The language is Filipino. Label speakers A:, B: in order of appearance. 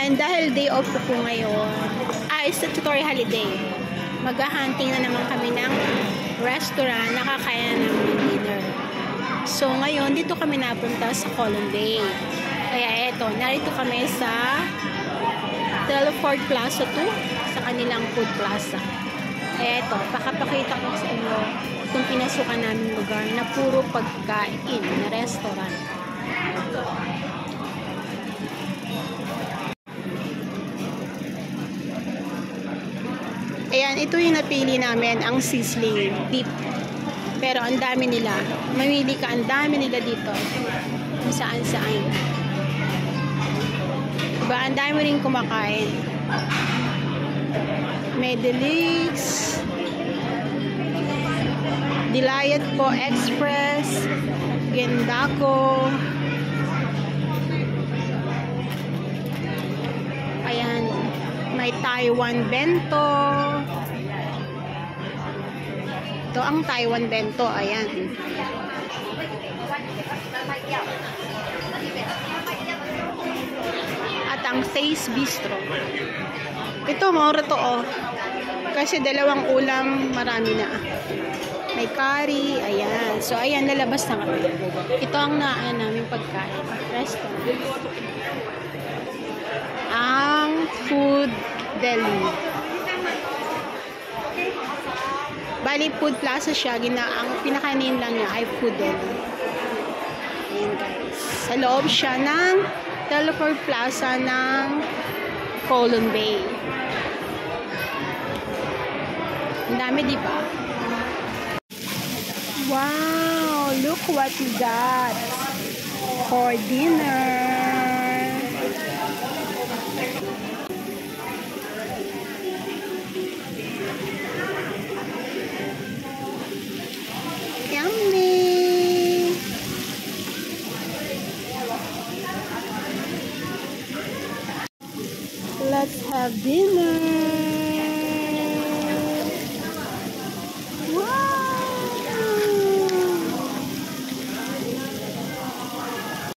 A: And dahil day off ko po ngayon, statutory holiday, maghahunting na naman kami ng restaurant na kakayanan ng dinner. So ngayon, dito kami napunta sa Colon Bay. Kaya eto, narito kami sa Telford Plaza 2, sa kanilang food plaza. Kaya eto, pakapakita ko sa inyo itong pinasukan namin lugar na puro pagkain na restaurant. Ayan, ito yung napili namin, ang sizzling beef. Pero ang dami nila. Mamili ka, ang dami nila dito. Kung saan-saan. Diba, ang dami rin kumakain. Medelix, Dilayat po Express, Gendako. Ayan, may Taiwan Bento. Ito ang Taiwan Bento, ayan. At ang Taste Bistro. Ito, mura to, oh. Kasi dalawang ulam, marami na. May curry, ayan. So, ayan, lalabas na kami. Ito ang namin pagkain. Restaurant. Ang Food Deli. Bali, food plaza siya. Ang pinakanin lang niya ay Food Deli. Ayan, guys. Sa loob siya ng Telford Plaza ng Colon Bay. Ang dami, di ba? Wow! Look what we got for dinner. Yummy! Let's have dinner.